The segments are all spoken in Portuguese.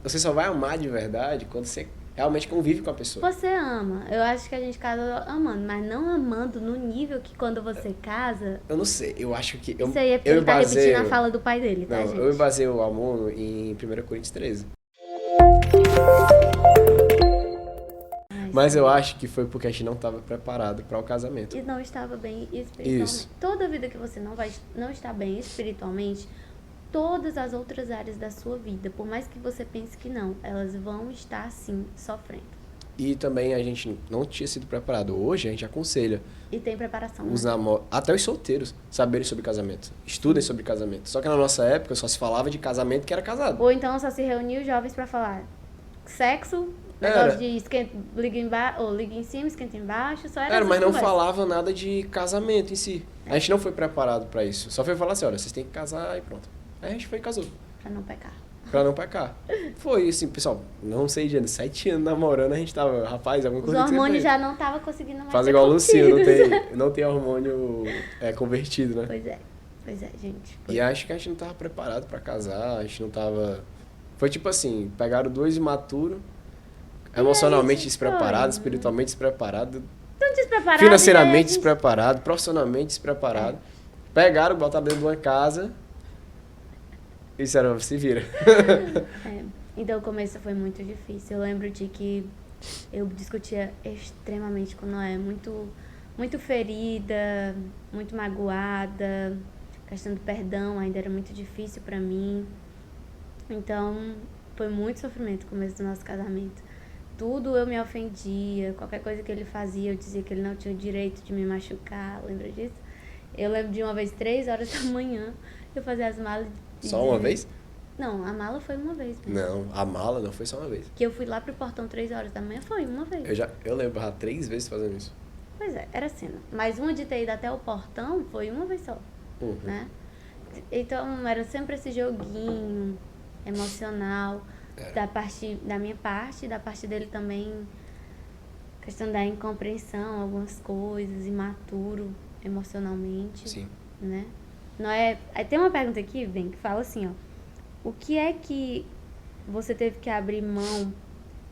você só vai amar de verdade quando você realmente convive com a pessoa. Você ama. Eu acho que a gente casa amando, mas não amando no nível que quando você casa. Eu não sei, eu acho que Isso aí é porque eu me ele tá repetindo a baseio... fala do pai dele, tá, Não, eu me gente? baseio o amor em 1 Coríntios 13. Ai, Mas eu Senhor. acho que foi porque a gente não estava preparado para o casamento. E não estava bem espiritualmente. Isso. Toda vida que você não está bem espiritualmente, todas as outras áreas da sua vida, por mais que você pense que não, elas vão estar sim sofrendo. E também a gente não tinha sido preparado. Hoje a gente aconselha E tem preparação, os né? até os solteiros saberem sobre casamento, estudem sobre casamento. Só que na nossa época só se falava de casamento que era casado. Ou então só se reuniu os jovens pra falar sexo, negócio Era, de esquenta, liga embaixo, ou liga em cima, esquenta embaixo, só era era, essas mas não conversas. falava nada de casamento em si. A gente não foi preparado para isso. Só foi falar assim, olha, vocês têm que casar e pronto. Aí a gente foi e casou. Pra não pecar. Pra não pecar. Foi assim, pessoal, não sei de ano, 7 anos namorando, a gente tava, rapaz, alguma Os coisa que você hormônios fez. já não tava conseguindo mais Faz ser igual o Lucinho, contidos. não tem hormônio convertido, né? Pois é, gente. E acho que a gente não tava preparado pra casar, a gente não tava... Foi tipo assim, pegaram dois imaturos, emocionalmente despreparado, foi. espiritualmente despreparado, Tão despreparado e aí a financeiramente gente... despreparado, profissionalmente despreparado. Pegaram, botaram dentro de uma casa e disseram, se vira. É, então o começo foi muito difícil. Eu lembro de que eu discutia extremamente com Noé, muito ferida, muito magoada. A questão do perdão ainda era muito difícil pra mim. Então, foi muito sofrimento o começo do nosso casamento. Tudo eu me ofendia, qualquer coisa que ele fazia, eu dizia que ele não tinha o direito de me machucar, lembra disso? Eu lembro de uma vez, 3 horas da manhã, eu fazia as malas e Só uma dizer... vez? Não, a mala foi uma vez mesmo. Não, a mala não foi só uma vez. Que eu fui lá pro portão 3 horas da manhã, foi uma vez. Eu lembro já 3 vezes fazendo isso. Pois é, era cena. Mas uma de ter ido até o portão foi uma vez só, Uhum. né? Então era sempre esse joguinho emocional da minha parte, da parte dele também, questão da incompreensão, algumas coisas, imaturo emocionalmente, Sim. né? Não é... Aí tem uma pergunta aqui, bem, que fala assim, ó: o que é que você teve que abrir mão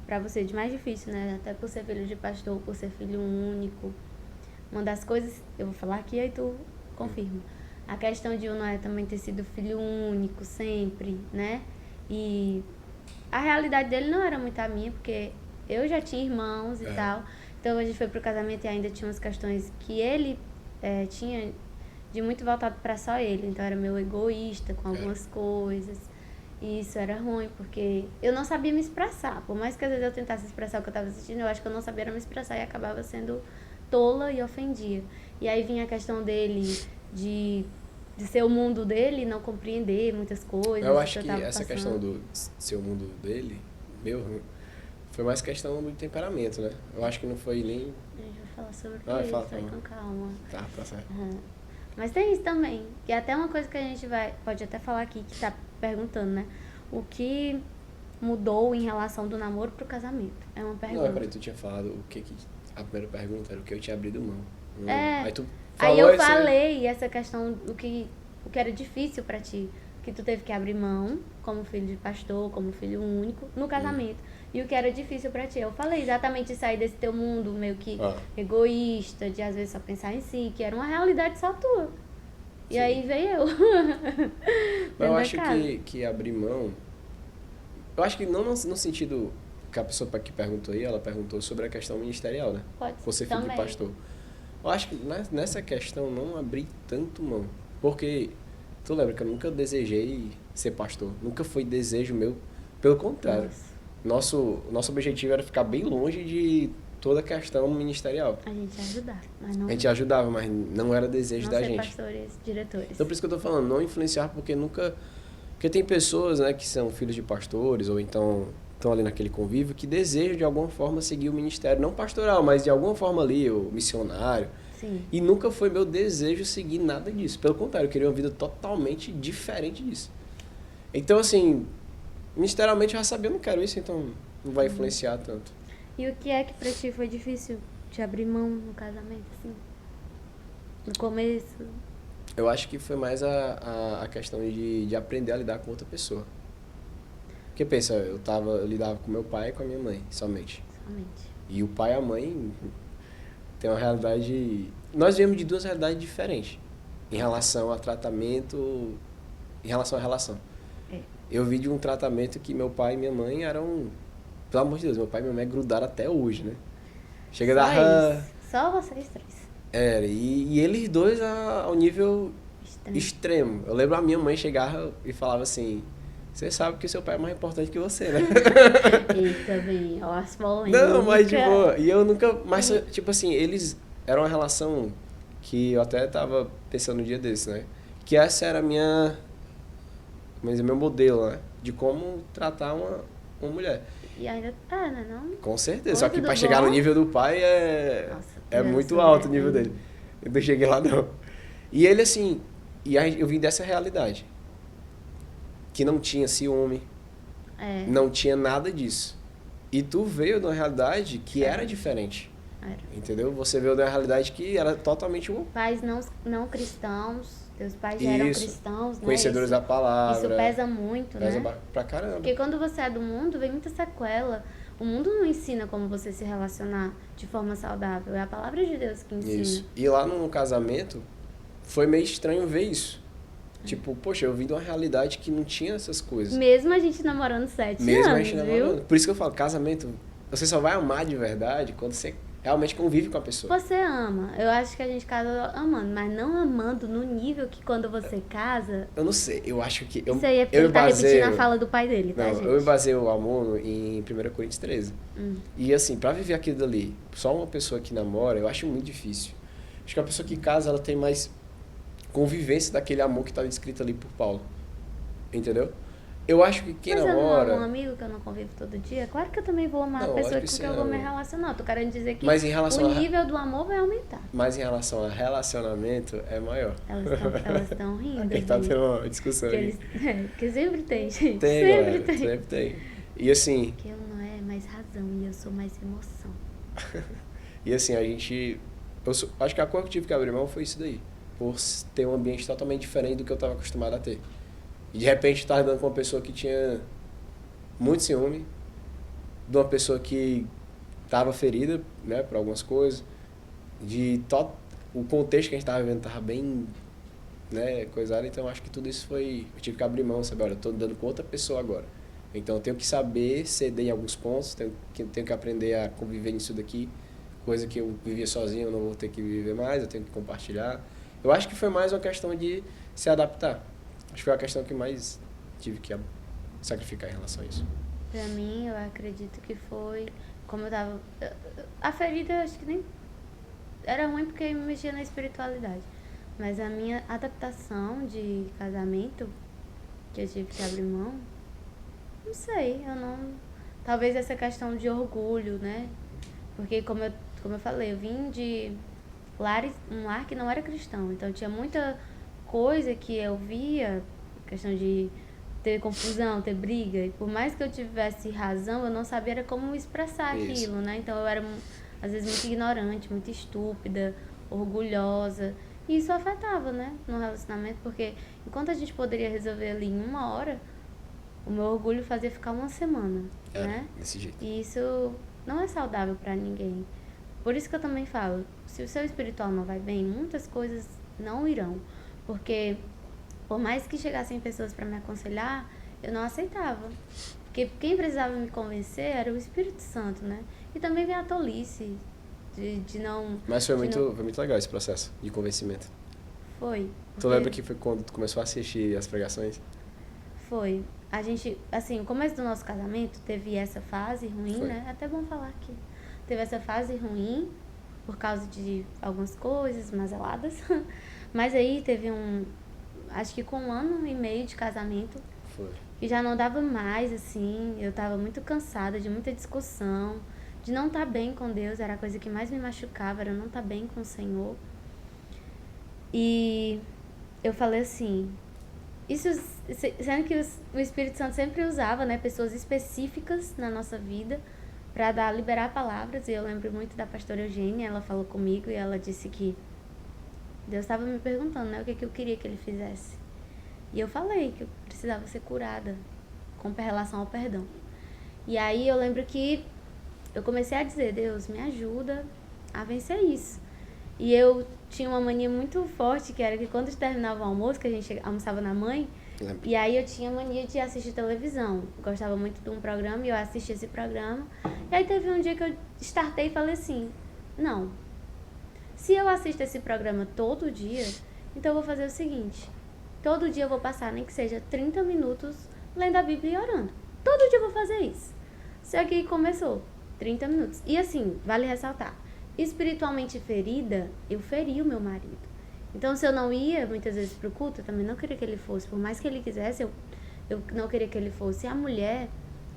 pra você de mais difícil, né? Até por ser filho de pastor, por ser filho único. Uma das coisas, eu vou falar aqui, aí tu confirma. A questão de o Noé também ter sido filho único sempre, né? E a realidade dele não era muito a minha, porque eu já tinha irmãos e tal. Então a gente foi pro casamento e ainda tinha umas questões que ele tinha de muito voltado pra só ele. Então era meio egoísta com algumas coisas. E isso era ruim, porque eu não sabia me expressar. Por mais que às vezes eu tentasse expressar o que eu estava assistindo, eu acho que eu não sabia me expressar e acabava sendo tola e ofendia. E aí vinha a questão dele de ser o mundo dele e não compreender muitas coisas. Eu acho eu que tava essa passando. questão do seu mundo dele, meu, foi mais questão do temperamento, né? Eu acho que não foi nem... A gente vai falar sobre Ah, isso fala, aí fala. com calma. Tá certo. Uhum. Mas tem isso também, que é até uma coisa que a gente pode até falar aqui, que tá perguntando, né? O que mudou em relação do namoro pro casamento? É uma pergunta. Não, peraí, tu tinha falado o que a primeira pergunta era o que eu tinha abrido mão. Aí tu Aí falou eu isso aí. falei essa questão o que era difícil pra ti, que tu teve que abrir mão como filho de pastor, como filho único no casamento. E o que era difícil pra ti, eu falei exatamente sair desse teu mundo meio que egoísta, de às vezes só pensar em si, que era uma realidade só tua. E Sim. aí veio eu. Mas eu acho que abrir mão... Eu acho que não no sentido que a pessoa que perguntou aí, ela perguntou sobre a questão ministerial, né? Pode ser Você filho de também. pastor. Eu acho que nessa questão não abri tanto mão. Porque tu lembra que eu nunca desejei ser pastor. Nunca foi desejo meu. Pelo contrário. Nosso objetivo era ficar bem longe de toda a questão ministerial. A gente ia ajudar, mas não... A gente ajudava, mas não era desejo não da ser gente. pastores, diretores. Então por isso que eu tô falando, não influenciar, porque nunca... Porque tem pessoas, né, que são filhos de pastores, ou então estão ali naquele convívio, que desejam de alguma forma seguir o ministério, não pastoral, mas de alguma forma ali, o missionário. Sim. E nunca foi meu desejo seguir nada disso. Pelo contrário, eu queria uma vida totalmente diferente disso. Então, assim, ministerialmente eu já sabia, eu não quero isso, então não vai influenciar tanto. E o que é que pra ti foi difícil de abrir mão no casamento, assim? No começo? Eu acho que foi mais a questão de aprender a lidar com outra pessoa. Porque pensa, eu lidava com meu pai e com a minha mãe, somente. Somente. E o pai e a mãe tem uma realidade... Nós viemos de duas realidades diferentes. Em relação a tratamento, em relação à relação. É. Eu vi de um tratamento que meu pai e minha mãe eram... Pelo amor de Deus, meu pai e minha mãe grudaram até hoje, né? Chega Só da... eles. Só vocês três. E eles dois ao nível Extremo. extremo. Eu lembro a minha mãe chegava e falava assim... Você sabe que o seu pai é mais importante que você, né? Eita, bem, ó, as polêmicas. Não, mas de boa. E eu nunca... Mas, tipo assim, eles... Era uma relação que eu até tava pensando no dia desse, né? Que essa era a minha... Mas é meu modelo, né? De como tratar uma mulher. E ainda tá, né? Não? Com certeza. Oi, Só que tudo pra chegar bom? no nível do pai Nossa, é Deus, muito alto o né? nível dele. Eu não cheguei lá, não. E ele, assim... E aí eu vim dessa realidade. Que não tinha ciúme. É, Não tinha nada disso. E tu veio de uma realidade que era diferente. era. Entendeu? Você veio de uma realidade que era totalmente um... Pais não cristãos, teus pais já eram Isso. cristãos, né? Conhecedores da palavra. Isso pesa muito, Pesa né? pra caramba. Porque quando você é do mundo, vem muita sequela. O mundo não ensina como você se relacionar de forma saudável. É a palavra de Deus que ensina. Isso. E lá no casamento, foi meio estranho ver isso. Tipo, poxa, eu vim de uma realidade que não tinha essas coisas. Mesmo a gente namorando 7 Mesmo anos, a gente viu? namorando. Por isso que eu falo, casamento, você só vai amar de verdade quando você realmente convive com a pessoa. Você ama. Eu acho que a gente casa amando, mas não amando no nível que quando você casa... Eu não sei, eu acho que... Isso aí é porque eu ele tá repetindo a baseio- fala do pai dele, tá, Não, gente? eu me baseio o amor em 1 Coríntios 13. E assim, pra viver aquilo dali, só uma pessoa que namora, eu acho muito difícil. Acho que a pessoa que casa, ela tem mais convivência daquele amor que tá descrito ali por Paulo. Entendeu? Eu acho que quem Mas namora... eu não amo um amigo que eu não convivo todo dia? Claro que eu também vou amar Não, a pessoa lógico com que quem eu sim, vou me amor. relacionar. Tô querendo dizer que Mas em relação o a- nível do amor vai aumentar. Mas em relação a relacionamento, é maior. Elas estão rindo. Aqui tá viu? tendo uma discussão Que aí. que sempre tem, gente. Tem, sempre galera, tem. sempre tem. E assim, Que eu não é mais razão e eu sou mais emoção. a gente... acho que a coisa que eu tive que abrir mão foi isso daí. Por ter um ambiente totalmente diferente do que eu estava acostumado a ter. E de repente estar andando com uma pessoa que tinha muito ciúme, de uma pessoa que estava ferida, né, por algumas coisas, o contexto que a gente estava vivendo estava bem, né, coisado, então acho que tudo isso foi... Eu tive que abrir mão, sabe? Olha, eu estou andando com outra pessoa agora. Então eu tenho que saber ceder em alguns pontos, tenho que aprender a conviver nisso daqui, coisa que eu vivia sozinho, eu não vou ter que viver mais, eu tenho que compartilhar. Eu acho que foi mais uma questão de se adaptar. Acho que foi a questão que mais tive que sacrificar em relação a isso. Pra mim, eu acredito que foi como eu tava... A ferida, acho que nem... Era ruim porque me mexia na espiritualidade. Mas a minha adaptação de casamento, que eu tive que abrir mão, não sei, eu não... Talvez essa questão de orgulho, né? Porque como eu falei, eu vim de um lar que não era cristão. Então tinha muita coisa que eu via, questão de ter confusão, ter briga. E por mais que eu tivesse razão, eu não sabia era como expressar Isso. aquilo, né? Então eu era, às vezes, muito ignorante, muito estúpida, orgulhosa. E isso afetava, né? No relacionamento, porque enquanto a gente poderia resolver ali em 1 hora, o meu orgulho fazia ficar 1 semana, né? Desse jeito. E isso não é saudável pra ninguém. Por isso que eu também falo, se o seu espiritual não vai bem, muitas coisas não irão. Porque por mais que chegassem pessoas pra me aconselhar, eu não aceitava. Porque quem precisava me convencer era o Espírito Santo, né? E também vem a tolice de não... Mas foi de muito, não- foi muito legal esse processo de convencimento. Foi. Tu porque- lembra que foi quando tu começou a assistir as pregações? Foi. A gente, assim, o começo do nosso casamento teve essa fase ruim, Foi. né? É até bom falar aqui. Teve essa fase ruim por causa de algumas coisas mazeladas. Mas aí teve acho que com 1 ano e meio de casamento, Foi. que já não dava mais, assim. Eu tava muito cansada de muita discussão, de não estar bem com Deus. Era a coisa que mais me machucava, era não estar bem com o Senhor. E eu falei assim, isso sendo que o Espírito Santo sempre usava, né, pessoas específicas na nossa vida para liberar palavras. E eu lembro muito da pastora Eugênia, ela falou comigo e ela disse que Deus estava me perguntando, né, o que eu queria que ele fizesse. E eu falei que eu precisava ser curada com relação ao perdão. E aí eu lembro que eu comecei a dizer, Deus, me ajuda a vencer isso. E eu tinha uma mania muito forte, que era que quando terminava o almoço, que a gente almoçava na mãe, e aí eu tinha mania de assistir televisão. Gostava muito de um programa e eu assistia esse programa. E aí teve um dia que eu startei e falei assim, não, se eu assisto esse programa todo dia, então eu vou fazer o seguinte, todo dia eu vou passar, nem que seja 30 minutos, lendo a Bíblia e orando. Todo dia eu vou fazer isso. Só que começou, 30 minutos. E assim, vale ressaltar, espiritualmente ferida, eu feri o meu marido. Então, se eu não ia muitas vezes pro culto, eu também não queria que ele fosse. Por mais que ele quisesse, eu não queria que ele fosse. E a mulher,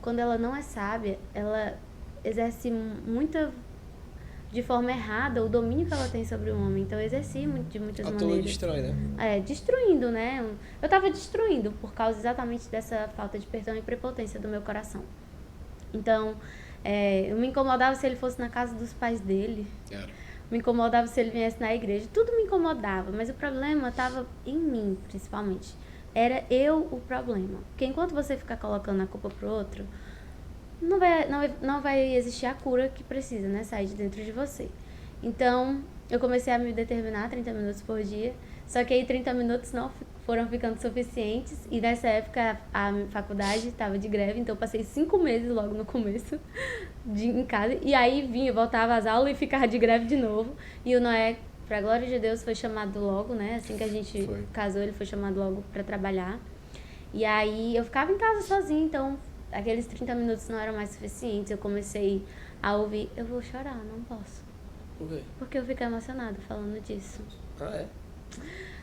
quando ela não é sábia, ela exerce de forma errada o domínio que ela tem sobre o homem. Então, eu exerci de muitas maneiras. Destrói, né? Destruindo, né? Eu tava destruindo por causa exatamente dessa falta de perdão e prepotência do meu coração. Então, eu me incomodava se ele fosse na casa dos pais dele. Me incomodava se ele viesse na igreja. Tudo me incomodava, mas o problema estava em mim, principalmente. Era eu o problema. Porque enquanto você ficar colocando a culpa pro outro, não vai existir a cura que precisa, né? Sair de dentro de você. Então, eu comecei a me determinar 30 minutos por dia. Só que aí 30 minutos não foram ficando suficientes. E nessa época a faculdade estava de greve, então eu passei 5 meses logo no começo em casa. E aí voltava às aulas e ficava de greve de novo. E o Noé, pra glória de Deus, foi chamado logo, né? Assim que a gente casou, ele foi chamado logo pra trabalhar. E aí eu ficava em casa sozinha, então aqueles 30 minutos não eram mais suficientes. Eu comecei a ouvir, eu vou chorar, não posso. Por quê? Porque eu fiquei emocionada falando disso. Ah, é?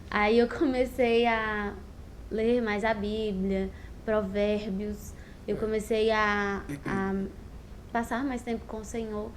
Aí eu comecei a ler mais a Bíblia, Provérbios. Eu comecei a passar mais tempo com o Senhor.